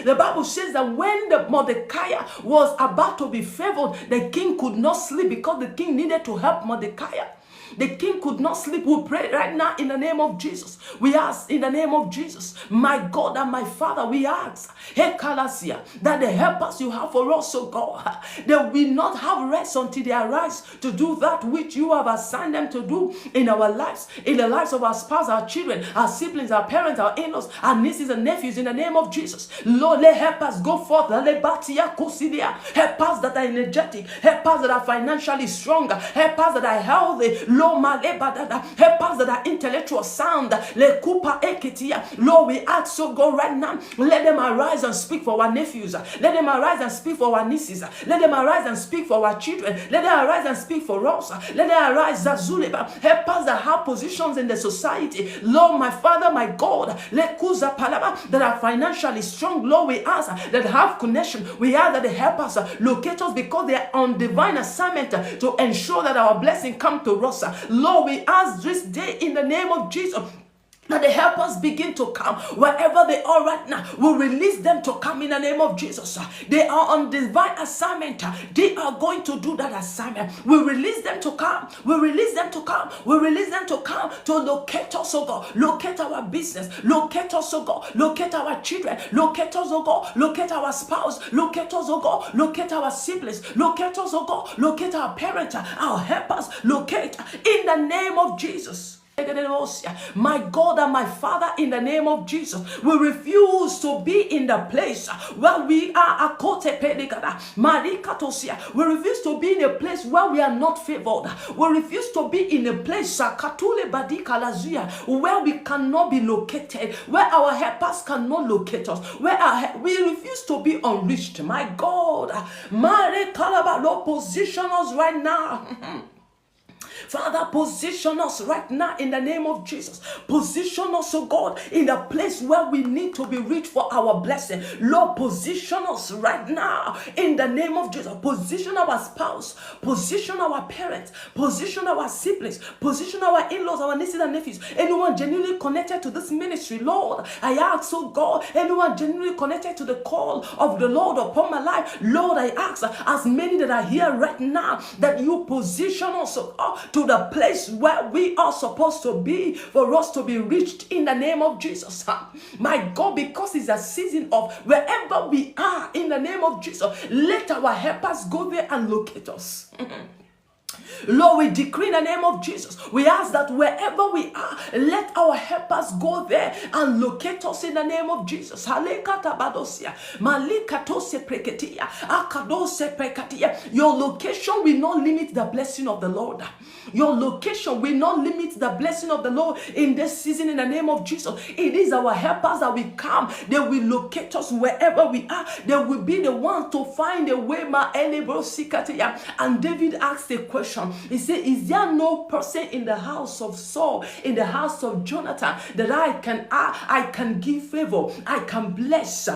The Bible says that when the Mordecai was about to be favored, the king could not sleep because the king needed to help Mordecai. The king could not sleep. We pray right now in the name of Jesus. We ask in the name of Jesus, my God and my Father, we ask, that the helpers you have for us, oh God, they will not have rest until they arise to do that which you have assigned them to do in our lives, in the lives of our spouse, our children, our siblings, our parents, our in-laws, our nieces and nephews, in the name of Jesus. Lord, let help us go forth. Help us that are energetic, help us that are financially stronger, help us that are healthy, help us that are intellectual sound. Lord, we ask, so go right now, let them arise and speak for our nephews, let them arise and speak for our nieces, let them arise and speak for our children, let them arise and speak for us, let them arise, help us that have positions in the society, Lord, my Father, my God, that are financially strong, Lord, we ask that have connection, we ask that they help us locate us because they are on divine assignment to ensure that our blessing come to us. Lord, we ask this day in the name of Jesus that the helpers begin to come wherever they are right now. We'll release them to come in the name of Jesus. They are on divine assignment. They are going to do that assignment. We release them to come. We release them to come. We release them to come to locate us, oh God. Locate our business. Locate us, oh God. Locate our children. Locate us, oh God. Locate our spouse. Locate us, oh God. Locate our siblings. Locate us, oh God. Locate our parents. Our helpers. Locate in the name of Jesus. My God and my Father, in the name of Jesus, we refuse to be in the place where we are. We refuse to be in a place where we are not favored. We refuse to be in a place where we cannot be located, where our helpers cannot locate us, we refuse to be unreached. My God, position us right now. Father, position us right now in the name of Jesus. Position us, oh God, in the place where we need to be reached for our blessing. Lord, position us right now in the name of Jesus. Position our spouse, position our parents, position our siblings, position our in-laws, our nieces and nephews. Anyone genuinely connected to this ministry, Lord, I ask, oh God, anyone genuinely connected to the call of the Lord upon my life, Lord, I ask, as many that are here right now, that you position us, oh God, to the place where we are supposed to be for us to be reached in the name of Jesus. My God, because it's a season of wherever we are in the name of Jesus, let our helpers go there and locate us. Lord, we decree in the name of Jesus. We ask that wherever we are, let our helpers go there and locate us in the name of Jesus. Your location will not limit the blessing of the Lord. Your location will not limit the blessing of the Lord in this season in the name of Jesus. It is our helpers that will come. They will locate us wherever we are. They will be the ones to find a way. And David asked a question. He said, is there no person in the house of Saul, in the house of Jonathan, that I can give favor, I can bless?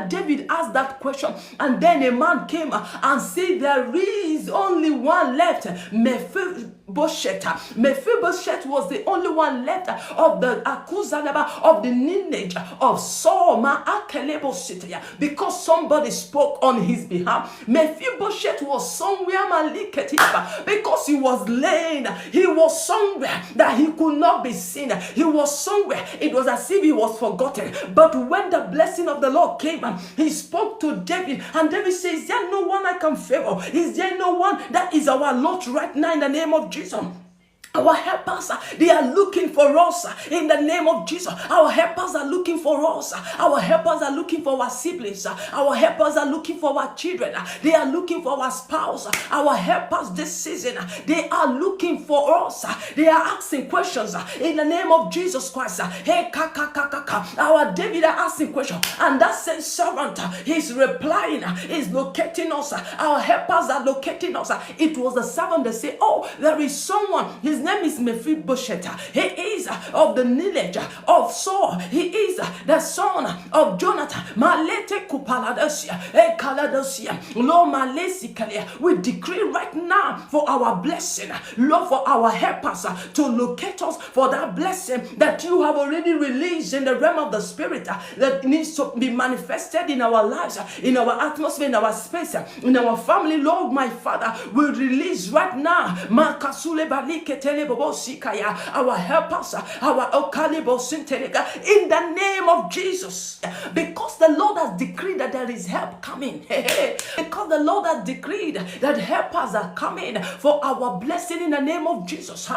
David asked that question, and then a man came and said, there is only one left, Mephibosheth was the only one left of the of the lineage of Saul, because somebody spoke on his behalf. Mephibosheth was somewhere because he was lame. He was somewhere that he could not be seen. He was somewhere. It was as if he was forgotten. But when the blessing of the Lord came, he spoke to David, and David says, is there no one I can favor? Is there no one that is our Lord right now in the name of Jesus? Our helpers, they are looking for us in the name of Jesus. Our helpers are looking for us. Our helpers are looking for our siblings. Our helpers are looking for our children. They are looking for our spouse. Our helpers this season, they are looking for us. They are asking questions in the name of Jesus Christ. Hey, our David are asking questions, and that same servant is replying, is locating us. Our helpers are locating us. It was the servant that said, oh, there is someone, his name name is Mephibosheth. He is of the lineage of Saul. He is the son of Jonathan. Malete kupaladosia, ekaladosia, lo malesi kalia. We decree right now for our blessing, Lord, for our helpers to locate us, for that blessing that you have already released in the realm of the spirit that needs to be manifested in our lives, in our atmosphere, in our space, in our family. Lord, my Father, we release right now our helpers, our in the name of Jesus, because the Lord has decreed that there is help coming. Because the Lord has decreed that helpers are coming for our blessing in the name of Jesus.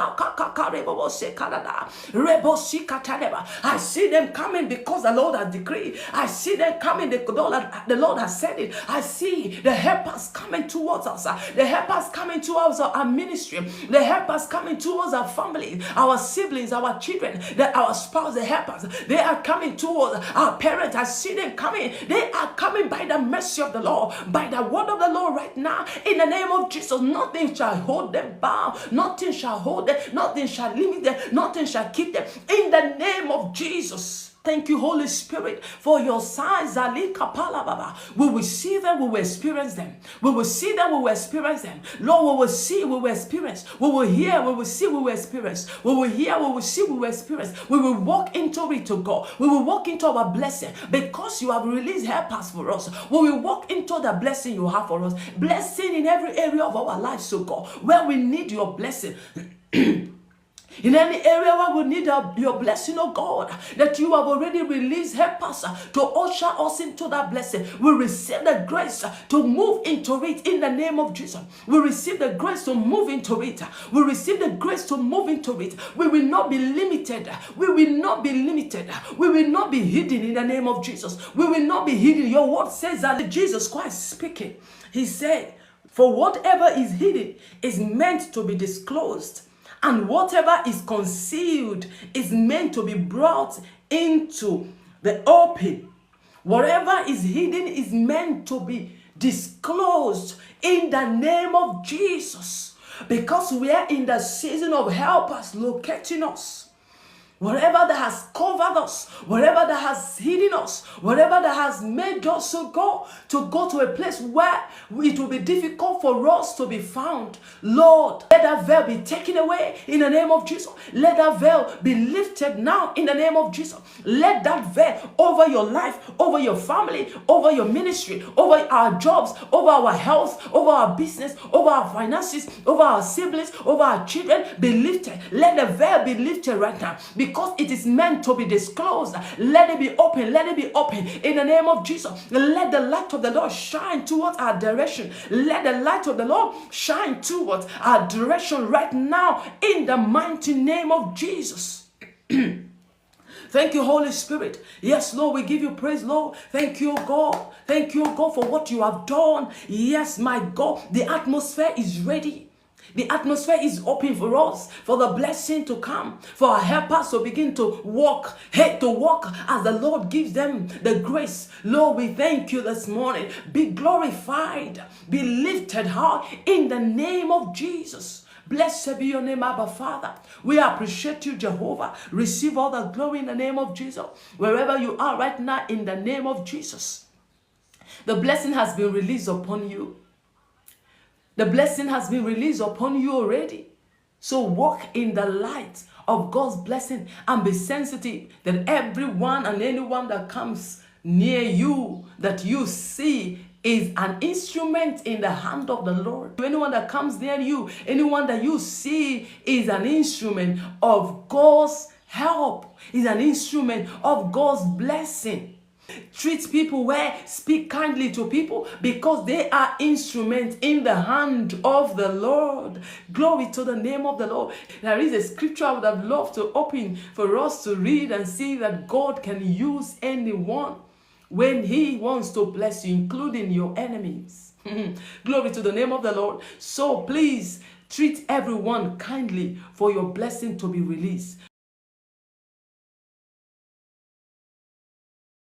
I see them coming because the Lord has decreed. I see them coming. The Lord has said it. I see the helpers coming towards us. The helpers coming towards our ministry. The helpers coming towards our family, our siblings, our children, our spouse, the helpers. They are coming towards our parents. I see them coming. They are coming by the mercy of the Lord, by the word of the Lord right now. In the name of Jesus, nothing shall hold them bound. Nothing shall hold them. Nothing shall limit them. Nothing shall keep them. In the name of Jesus. Thank you, Holy Spirit, for your signs. We will see them, we will experience them. We will see them, we will experience them. Lord, we will see, we will experience. We will hear, we will see, we will experience. We will hear, we will see, we will experience. We will walk into it, to God. We will walk into our blessing because you have released helpers for us. We will walk into the blessing you have for us. Blessing in every area of our lives, so God, where we need your blessing. In any area where we need your blessing, oh God, that you have already released, help us to usher us into that blessing. We receive the grace to move into it in the name of Jesus. We receive the grace to move into it. We receive the grace to move into it. We will not be limited. We will not be limited. We will not be hidden in the name of Jesus. We will not be hidden. Your word says that Jesus Christ speaking, he said, for whatever is hidden is meant to be disclosed. And whatever is concealed is meant to be brought into the open. Whatever is hidden is meant to be disclosed in the name of Jesus. Because we are in the season of helpers locating us. Whatever that has covered us, whatever that has hidden us, whatever that has made us to go to a place where it will be difficult for us to be found. Lord, let that veil be taken away in the name of Jesus. Let that veil be lifted now in the name of Jesus. Let that veil over your life, over your family, over your ministry, over our jobs, over our health, over our business, over our finances, over our siblings, over our children be lifted. Let the veil be lifted right now. Because it is meant to be disclosed. Let it be open. Let it be open in the name of Jesus. Let the light of the Lord shine towards our direction. Let the light of the Lord shine towards our direction right now in the mighty name of Jesus. Thank you, Holy Spirit. Yes, Lord, we give you praise, Lord. Thank you, God. Thank you, God, for what you have done. Yes, my God, the atmosphere is ready. The atmosphere is open for us, for the blessing to come, for our helpers to begin to walk, to walk as the Lord gives them the grace. Lord, we thank you this morning. Be glorified, be lifted high in the name of Jesus. Blessed be your name, Abba Father. We appreciate you, Jehovah. Receive all the glory in the name of Jesus. Wherever you are right now, in the name of Jesus. The blessing has been released upon you. The blessing has been released upon you already. So walk in the light of God's blessing and be sensitive that everyone and anyone that comes near you, that you see, is an instrument in the hand of the Lord. Anyone that comes near you, anyone that you see is an instrument of God's help, is an instrument of God's blessing. Treat people well, speak kindly to people because they are instruments in the hand of the Lord. Glory to the name of the Lord. There is a scripture I would have loved to open for us to read and see that God can use anyone when he wants to bless you, including your enemies. Glory to the name of the Lord. So please treat everyone kindly for your blessing to be released.